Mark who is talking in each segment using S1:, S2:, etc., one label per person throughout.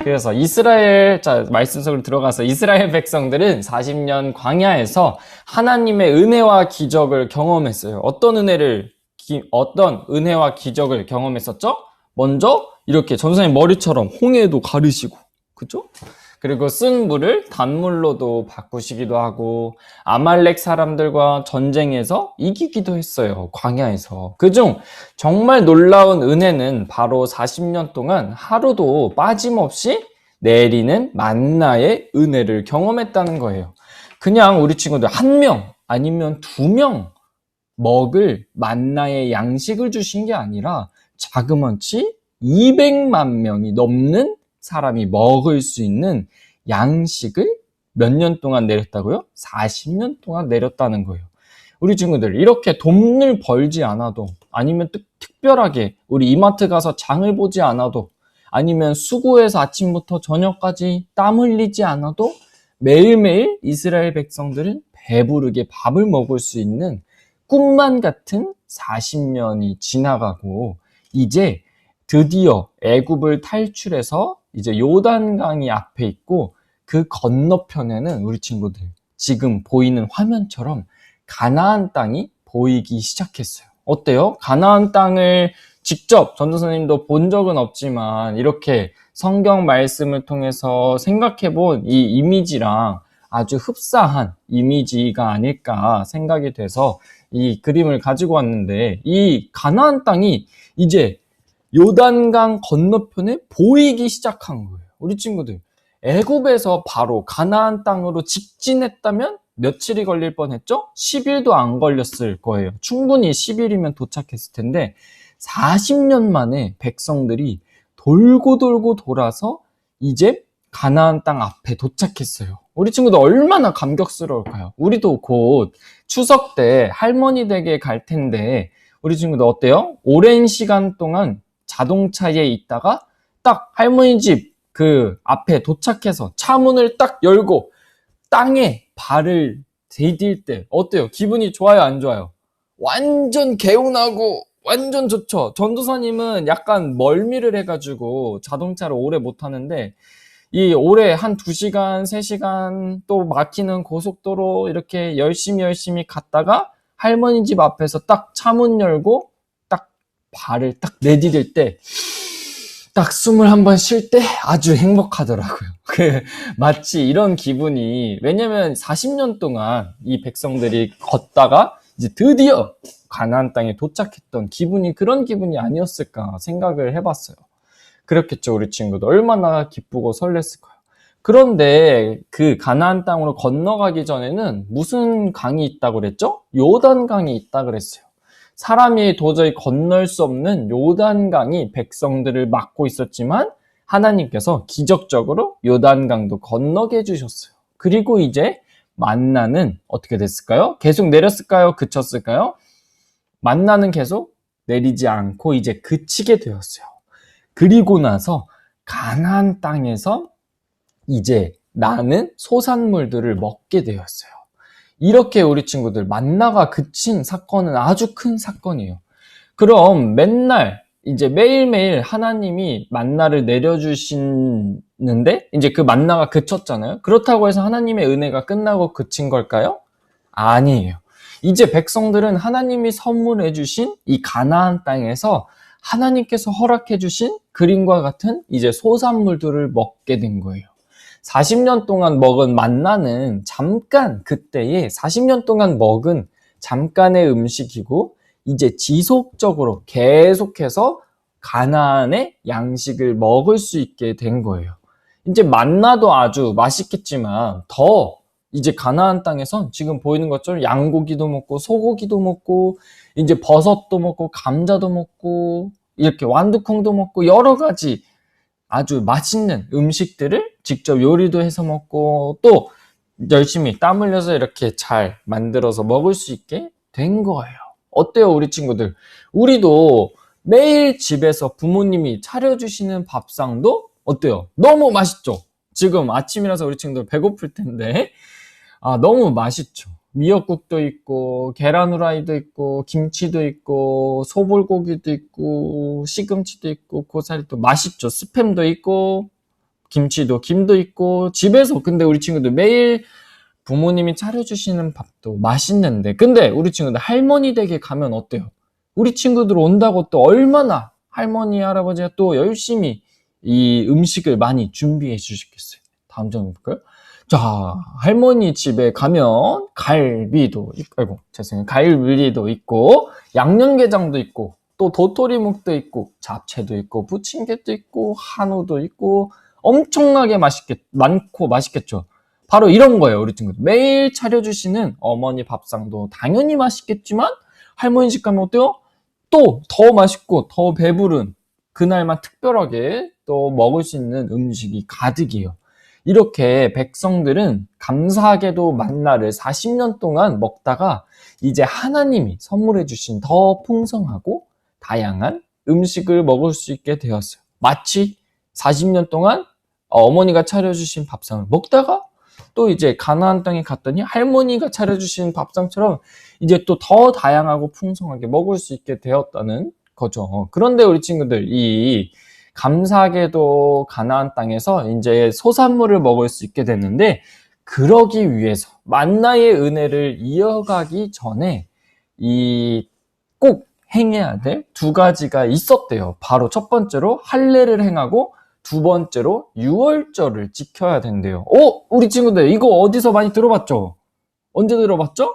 S1: 그래서 이스라엘, 자, 말씀 속으로 들어가서 이스라엘 백성들은 40년 광야에서 하나님의 은혜와 기적을 경험했어요. 어떤 은혜와 기적을 경험했었죠? 먼저 이렇게 전사님 머리처럼 홍해도 가르시고, 그죠? 그리고 쓴 물을 단물로도 바꾸시기도 하고, 아말렉 사람들과 전쟁에서 이기기도 했어요. 광야에서. 그중 정말 놀라운 은혜는 바로 40년 동안 하루도 빠짐없이 내리는 만나의 은혜를 경험했다는 거예요. 그냥 우리 친구들 한 명 아니면 두 명 먹을 만나의 양식을 주신 게 아니라 자그마치 200만 명이 넘는 사람이 먹을 수 있는 양식을 몇 년 동안 내렸다고요? 40년 동안 내렸다는 거예요. 우리 친구들 이렇게 돈을 벌지 않아도, 아니면 특별하게 우리 이마트 가서 장을 보지 않아도, 아니면 수고해서 아침부터 저녁까지 땀 흘리지 않아도 매일매일 이스라엘 백성들은 배부르게 밥을 먹을 수 있는 꿈만 같은 40년이 지나가고, 이제 드디어 애굽을 탈출해서 이제 요단강이 앞에 있고, 그 건너편에는 우리 친구들 지금 보이는 화면처럼 가나안 땅이 보이기 시작했어요. 어때요? 가나안 땅을 직접 전도사님도 본 적은 없지만 이렇게 성경 말씀을 통해서 생각해본 이 이미지랑 아주 흡사한 이미지가 아닐까 생각이 돼서 이 그림을 가지고 왔는데, 이 가나안 땅이 이제 요단강 건너편에 보이기 시작한 거예요. 우리 친구들, 애굽에서 바로 가나안 땅으로 직진했다면 며칠이 걸릴 뻔했죠? 10일도 안 걸렸을 거예요. 충분히 10일이면 도착했을 텐데 40년 만에 백성들이 돌고 돌고 돌아서 이제 가나안 땅 앞에 도착했어요. 우리 친구들 얼마나 감격스러울까요? 우리도 곧 추석 때 할머니 댁에 갈 텐데 우리 친구들 어때요? 오랜 시간 동안 자동차에 있다가 딱 할머니 집 그 앞에 도착해서 차 문을 딱 열고 땅에 발을 디딜 때 어때요? 기분이 좋아요, 안 좋아요? 완전 개운하고 완전 좋죠. 전도사님은 약간 멀미를 해가지고 자동차를 오래 못 하는데, 이 오래 한 2시간, 3시간 또 막히는 고속도로 이렇게 열심히 갔다가 할머니 집 앞에서 딱 차 문 열고 딱 발을 딱 내디딜 때 딱 숨을 한번 쉴 때 아주 행복하더라고요. 마치 이런 기분이, 왜냐면 40년 동안 이 백성들이 걷다가 이제 드디어 가나안 땅에 도착했던 기분이 그런 기분이 아니었을까 생각을 해봤어요. 그렇겠죠, 우리 친구들. 얼마나 기쁘고 설렜을까요? 그런데 그 가나안 땅으로 건너가기 전에는 무슨 강이 있다고 그랬죠? 요단강이 있다고 그랬어요. 사람이 도저히 건널 수 없는 요단강이 백성들을 막고 있었지만 하나님께서 기적적으로 요단강도 건너게 해주셨어요. 그리고 이제 만나는 어떻게 됐을까요? 계속 내렸을까요? 그쳤을까요? 만나는 계속 내리지 않고 이제 그치게 되었어요. 그리고 나서 가나안 땅에서 이제 나는 소산물들을 먹게 되었어요. 이렇게 우리 친구들 만나가 그친 사건은 아주 큰 사건이에요. 그럼 맨날 이제 매일매일 하나님이 만나를 내려주시는데 이제 그 만나가 그쳤잖아요. 그렇다고 해서 하나님의 은혜가 끝나고 그친 걸까요? 아니에요. 이제 백성들은 하나님이 선물해 주신 이 가나안 땅에서 하나님께서 허락해 주신 그림과 같은 이제 소산물들을 먹게 된 거예요. 40년 동안 먹은 만나는 잠깐, 그때에 40년 동안 먹은 잠깐의 음식이고, 이제 지속적으로 계속해서 가나안의 양식을 먹을 수 있게 된 거예요. 이제 만나도 아주 맛있겠지만 더 이제 가나안 땅에선 지금 보이는 것처럼 양고기도 먹고 소고기도 먹고 이제 버섯도 먹고 감자도 먹고 이렇게 완두콩도 먹고 여러 가지 아주 맛있는 음식들을 직접 요리도 해서 먹고 또 열심히 땀 흘려서 이렇게 잘 만들어서 먹을 수 있게 된 거예요. 어때요, 우리 친구들? 우리도 매일 집에서 부모님이 차려주시는 밥상도 어때요? 너무 맛있죠? 지금 아침이라서 우리 친구들 배고플 텐데 너무 맛있죠? 미역국도 있고 계란 후라이도 있고 김치도 있고 소불고기도 있고 시금치도 있고 고사리도 맛있죠? 스팸도 있고 김치도 김도 있고 집에서 근데 우리 친구들 매일 부모님이 차려주시는 밥도 맛있는데 근데 우리 친구들 할머니 댁에 가면 어때요? 우리 친구들 온다고 또 얼마나 할머니 할아버지가 또 열심히 이 음식을 많이 준비해 주시겠어요. 다음 장 볼까요? 자, 할머니 집에 가면 갈비도 있고, 아이고, 죄송해요. 갈비도 있고, 양념게장도 있고, 또 도토리묵도 있고, 잡채도 있고, 부침개도 있고, 한우도 있고, 엄청나게 많고 맛있겠죠. 바로 이런 거예요, 우리 친구들. 매일 차려주시는 어머니 밥상도 당연히 맛있겠지만, 할머니 집 가면 어때요? 또 더 맛있고, 더 배부른, 그날만 특별하게 또 먹을 수 있는 음식이 가득이에요. 이렇게 백성들은 감사하게도 만나를 40년 동안 먹다가 이제 하나님이 선물해 주신 더 풍성하고 다양한 음식을 먹을 수 있게 되었어요. 마치 40년 동안 어머니가 차려주신 밥상을 먹다가 또 이제 가나안 땅에 갔더니 할머니가 차려주신 밥상처럼 이제 또 더 다양하고 풍성하게 먹을 수 있게 되었다는 거죠. 그런데 우리 친구들, 이 감사하게도 가나안 땅에서 이제 소산물을 먹을 수 있게 됐는데 그러기 위해서 만나의 은혜를 이어가기 전에 이 꼭 행해야 될 두 가지가 있었대요. 바로 첫 번째로 할례를 행하고 두 번째로 유월절을 지켜야 된대요. 우리 친구들 이거 어디서 많이 들어봤죠? 언제 들어봤죠?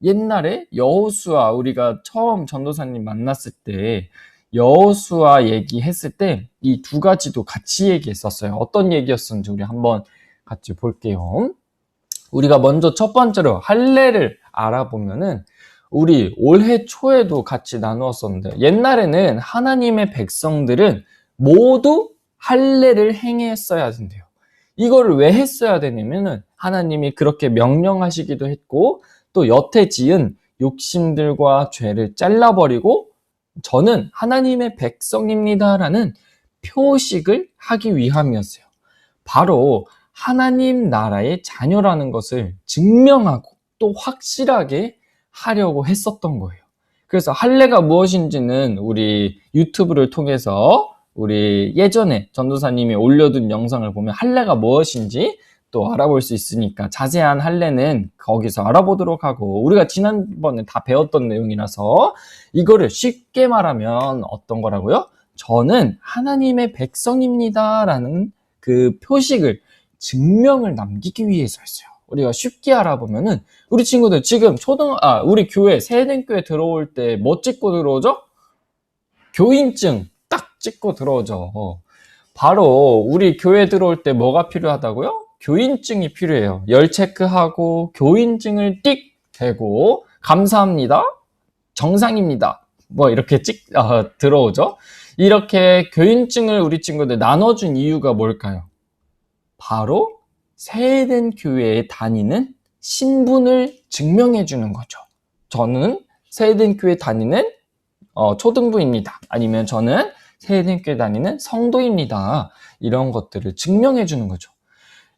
S1: 옛날에 여호수아 우리가 처음 전도사님 만났을 때 여호수아 얘기했을 때 이 두 가지도 같이 얘기했었어요. 어떤 얘기였었는지 우리 한번 같이 볼게요. 우리가 먼저 첫 번째로 할례를 알아보면은 우리 올해 초에도 같이 나누었었는데 옛날에는 하나님의 백성들은 모두 할례를 행했어야 된대요. 이거를 왜 했어야 되냐면은 하나님이 그렇게 명령하시기도 했고 또 여태 지은 욕심들과 죄를 잘라버리고 저는 하나님의 백성입니다라는 표식을 하기 위함이었어요. 바로 하나님 나라의 자녀라는 것을 증명하고 또 확실하게 하려고 했었던 거예요. 그래서 할례가 무엇인지는 우리 유튜브를 통해서 우리 예전에 전도사님이 올려둔 영상을 보면 할례가 무엇인지 또 알아볼 수 있으니까 자세한 할례는 거기서 알아보도록 하고 우리가 지난번에 다 배웠던 내용이라서 이거를 쉽게 말하면 어떤 거라고요? 저는 하나님의 백성입니다 라는 그 표식을 증명을 남기기 위해서였어요. 우리가 쉽게 알아보면은 우리 친구들 지금 우리 교회 세대교회 들어올 때 뭐 찍고 들어오죠? 교인증 딱 찍고 들어오죠. 바로 우리 교회 들어올 때 뭐가 필요하다고요? 교인증이 필요해요. 열 체크하고 교인증을 띡 대고 감사합니다. 정상입니다. 뭐 이렇게 들어오죠. 이렇게 교인증을 우리 친구들 나눠준 이유가 뭘까요? 바로 세된 교회에 다니는 신분을 증명해 주는 거죠. 저는 세된 교회 다니는 초등부입니다. 아니면 저는 세된 교회 다니는 성도입니다. 이런 것들을 증명해 주는 거죠.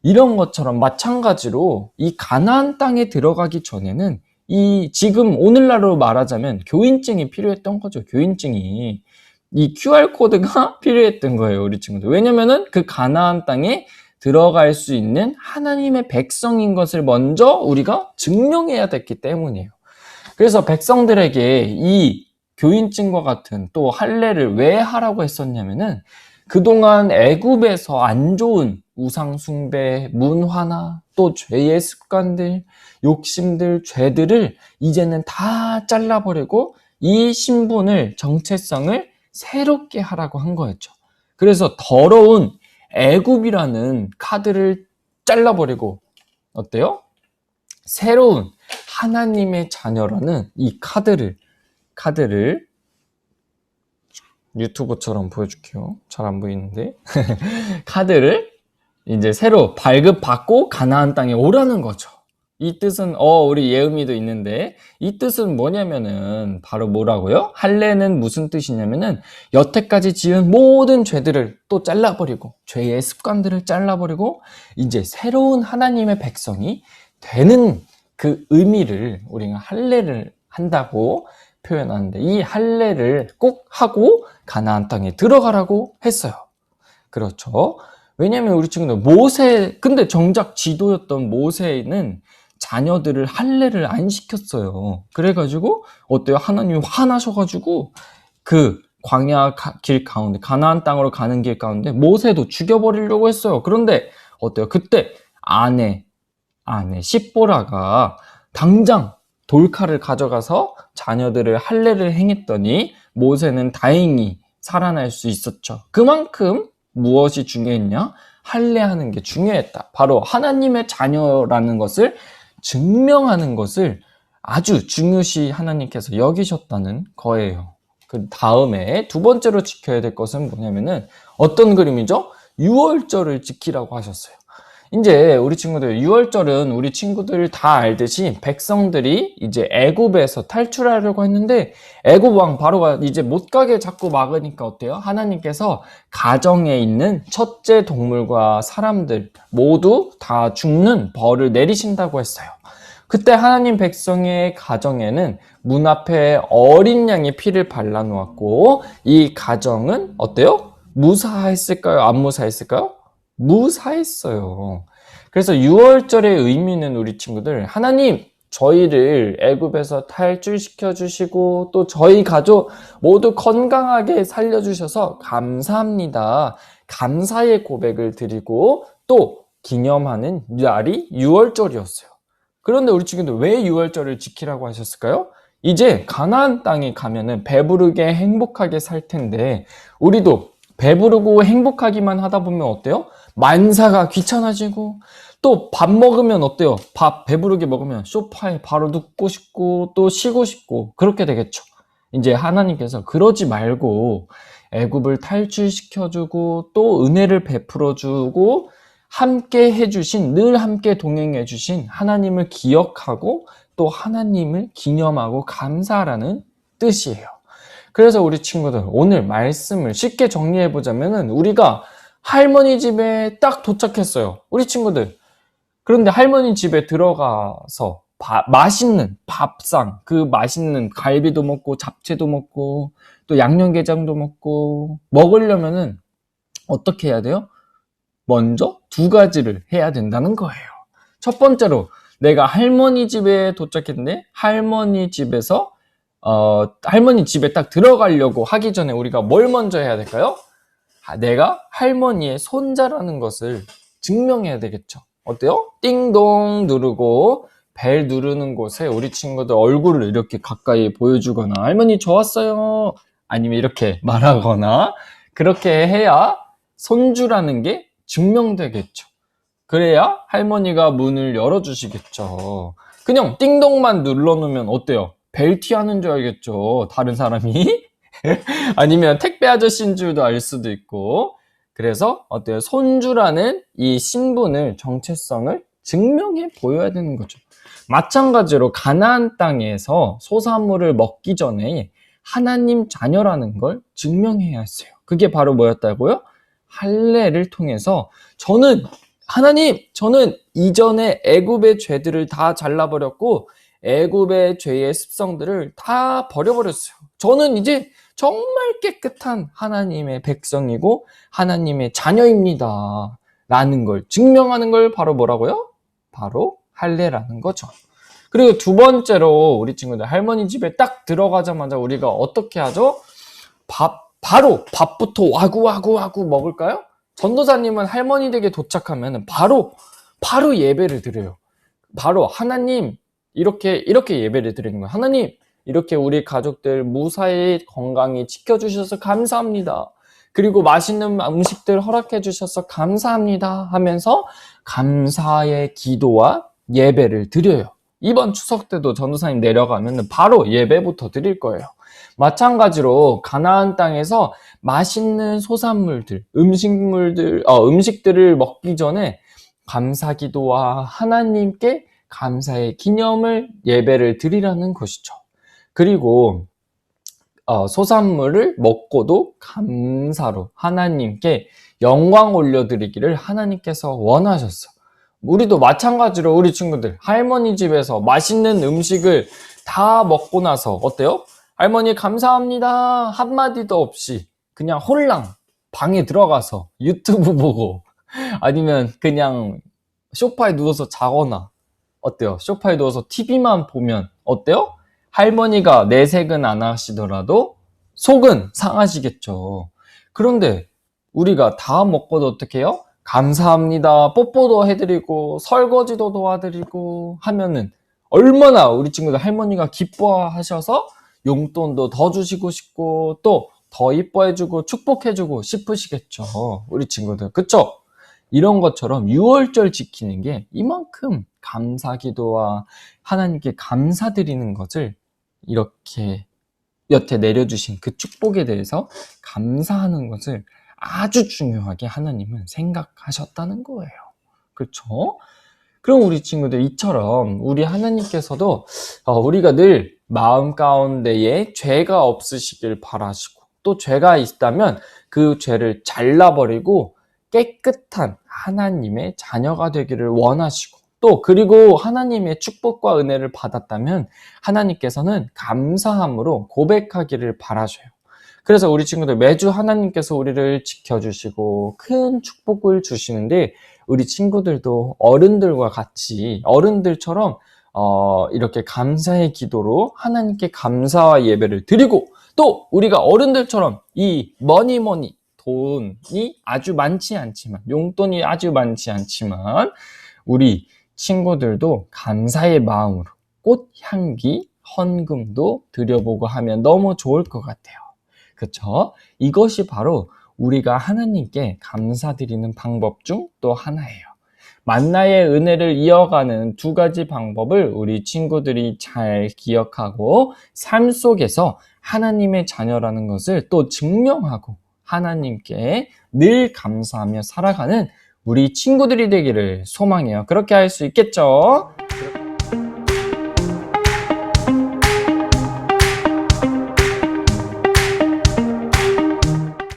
S1: 이런 것처럼 마찬가지로 이 가나안 땅에 들어가기 전에는 지금 오늘날로 말하자면 교인증이 필요했던 거죠. 교인증이 이 QR코드가 필요했던 거예요. 우리 친구들. 왜냐면은 그 가나안 땅에 들어갈 수 있는 하나님의 백성인 것을 먼저 우리가 증명해야 됐기 때문이에요. 그래서 백성들에게 이 교인증과 같은 또 할례를 왜 하라고 했었냐면은 그동안 애굽에서 안 좋은 우상 숭배, 문화나 또 죄의 습관들, 욕심들, 죄들을 이제는 다 잘라버리고 이 신분을, 정체성을 새롭게 하라고 한 거였죠. 그래서 더러운 애굽이라는 카드를 잘라버리고 어때요? 새로운 하나님의 자녀라는 이 카드를 유튜브처럼 보여줄게요. 잘 안 보이는데 카드를 이제 새로 발급받고 가나안 땅에 오라는 거죠. 이 뜻은 우리 예음이도 있는데 이 뜻은 뭐냐면은 바로 뭐라고요? 할례는 무슨 뜻이냐면은 여태까지 지은 모든 죄들을 또 잘라버리고 죄의 습관들을 잘라버리고 이제 새로운 하나님의 백성이 되는 그 의미를 우리가 할례를 한다고 표현하는데 이 할례를 꼭 하고 가나안 땅에 들어가라고 했어요. 그렇죠. 왜냐면 우리 친구들 모세, 근데 정작 지도였던 모세는 자녀들을 할례를 안 시켰어요. 그래가지고 어때요? 하나님이 화나셔가지고 그 광야 길 가운데, 가나안 땅으로 가는 길 가운데 모세도 죽여버리려고 했어요. 그런데 어때요? 그때 아내 십보라가 당장 돌칼을 가져가서 자녀들을 할례를 행했더니 모세는 다행히 살아날 수 있었죠. 그만큼 무엇이 중요했냐? 할례하는 게 중요했다. 바로 하나님의 자녀라는 것을 증명하는 것을 아주 중요시 하나님께서 여기셨다는 거예요. 그 다음에 두 번째로 지켜야 될 것은 뭐냐면은 어떤 그림이죠? 유월절을 지키라고 하셨어요. 이제 우리 친구들 유월절은 우리 친구들 다 알듯이 백성들이 이제 애굽에서 탈출하려고 했는데 애굽 왕 바로가 이제 못 가게 자꾸 막으니까 어때요? 하나님께서 가정에 있는 첫째 동물과 사람들 모두 다 죽는 벌을 내리신다고 했어요. 그때 하나님 백성의 가정에는 문 앞에 어린 양의 피를 발라놓았고 이 가정은 어때요? 무사했을까요? 안 무사했을까요? 무사했어요. 그래서 유월절의 의미는 우리 친구들, 하나님 저희를 애굽에서 탈출시켜 주시고 또 저희 가족 모두 건강하게 살려주셔서 감사합니다. 감사의 고백을 드리고 또 기념하는 날이 유월절이었어요. 그런데 우리 친구들 왜 유월절을 지키라고 하셨을까요? 이제 가나안 땅에 가면은 배부르게 행복하게 살 텐데 우리도 배부르고 행복하기만 하다 보면 어때요? 만사가 귀찮아지고 또 밥 먹으면 어때요? 밥 배부르게 먹으면 소파에 바로 눕고 싶고 또 쉬고 싶고 그렇게 되겠죠. 이제 하나님께서 그러지 말고 애굽을 탈출시켜주고 또 은혜를 베풀어주고 함께 해주신, 늘 함께 동행해주신 하나님을 기억하고 또 하나님을 기념하고 감사하라는 뜻이에요. 그래서 우리 친구들 오늘 말씀을 쉽게 정리해보자면은 우리가 할머니 집에 딱 도착했어요. 우리 친구들. 그런데 할머니 집에 들어가서 맛있는 밥상, 그 맛있는 갈비도 먹고 잡채도 먹고 또 양념게장도 먹고 먹으려면은 어떻게 해야 돼요? 먼저 두 가지를 해야 된다는 거예요. 첫 번째로 내가 할머니 집에 도착했는데 할머니 집에서 할머니 집에 딱 들어가려고 하기 전에 우리가 뭘 먼저 해야 될까요? 내가 할머니의 손자라는 것을 증명해야 되겠죠. 어때요? 띵동 누르고 벨 누르는 곳에 우리 친구들 얼굴을 이렇게 가까이 보여주거나 할머니 저 왔어요 아니면 이렇게 말하거나 그렇게 해야 손주라는 게 증명되겠죠. 그래야 할머니가 문을 열어주시겠죠. 그냥 띵동만 눌러놓으면 어때요? 벨티 하는 줄 알겠죠. 다른 사람이 아니면 택배 아저씨인 줄도 알 수도 있고. 그래서 어때요? 손주라는 이 신분을, 정체성을 증명해 보여야 되는 거죠. 마찬가지로 가나안 땅에서 소산물을 먹기 전에 하나님 자녀라는 걸 증명해야 했어요. 그게 바로 뭐였다고요? 할례를 통해서 하나님 저는 이전에 애굽의 죄들을 다 잘라버렸고 애굽의 죄의 습성들을 다 버려버렸어요. 저는 이제 정말 깨끗한 하나님의 백성이고 하나님의 자녀입니다 라는 걸 증명하는 걸 바로 뭐라고요? 바로 할례라는 거죠. 그리고 두 번째로 우리 친구들 할머니 집에 딱 들어가자마자 우리가 어떻게 하죠? 바로 밥부터 와구와구 먹을까요? 전도사님은 할머니 댁에 도착하면 바로 예배를 드려요. 바로 하나님 이렇게 예배를 드리는 거예요. 하나님 이렇게 우리 가족들 무사히 건강히 지켜주셔서 감사합니다. 그리고 맛있는 음식들 허락해 주셔서 감사합니다 하면서 감사의 기도와 예배를 드려요. 이번 추석 때도 전도사님 내려가면 바로 예배부터 드릴 거예요. 마찬가지로 가나안 땅에서 맛있는 소산물들, 음식들을 먹기 전에 감사 기도와 하나님께 감사의 기념을 예배를 드리라는 것이죠. 그리고 소산물을 먹고도 감사로 하나님께 영광 올려드리기를 하나님께서 원하셨어. 우리도 마찬가지로 우리 친구들 할머니 집에서 맛있는 음식을 다 먹고 나서 어때요? 할머니 감사합니다 한마디도 없이 그냥 홀랑 방에 들어가서 유튜브 보고 아니면 그냥 소파에 누워서 자거나 어때요? 소파에 누워서 TV만 보면 어때요? 할머니가 내색은 안 하시더라도 속은 상하시겠죠. 그런데 우리가 다 먹고도 어떻게 해요? 감사합니다. 뽀뽀도 해드리고 설거지도 도와드리고 하면은 얼마나 우리 친구들 할머니가 기뻐하셔서 용돈도 더 주시고 싶고 또 더 이뻐해주고 축복해주고 싶으시겠죠. 우리 친구들. 그쵸? 이런 것처럼 6월절 지키는 게 이만큼 감사기도와 하나님께 감사드리는 것을 이렇게 여태 내려주신 그 축복에 대해서 감사하는 것을 아주 중요하게 하나님은 생각하셨다는 거예요. 그렇죠? 그럼 우리 친구들 이처럼 우리 하나님께서도 우리가 늘 마음 가운데에 죄가 없으시길 바라시고 또 죄가 있다면 그 죄를 잘라버리고 깨끗한 하나님의 자녀가 되기를 원하시고 또 그리고 하나님의 축복과 은혜를 받았다면 하나님께서는 감사함으로 고백하기를 바라셔요. 그래서 우리 친구들 매주 하나님께서 우리를 지켜주시고 큰 축복을 주시는데 우리 친구들도 어른들과 같이 어른들처럼 이렇게 감사의 기도로 하나님께 감사와 예배를 드리고 또 우리가 어른들처럼 이 머니 돈이 아주 많지 않지만 용돈이 아주 많지 않지만 우리 친구들도 감사의 마음으로 꽃향기 헌금도 드려보고 하면 너무 좋을 것 같아요. 그렇죠? 이것이 바로 우리가 하나님께 감사드리는 방법 중 또 하나예요. 만나의 은혜를 이어가는 두 가지 방법을 우리 친구들이 잘 기억하고 삶 속에서 하나님의 자녀라는 것을 또 증명하고 하나님께 늘 감사하며 살아가는 우리 친구들이 되기를 소망해요. 그렇게 할 수 있겠죠?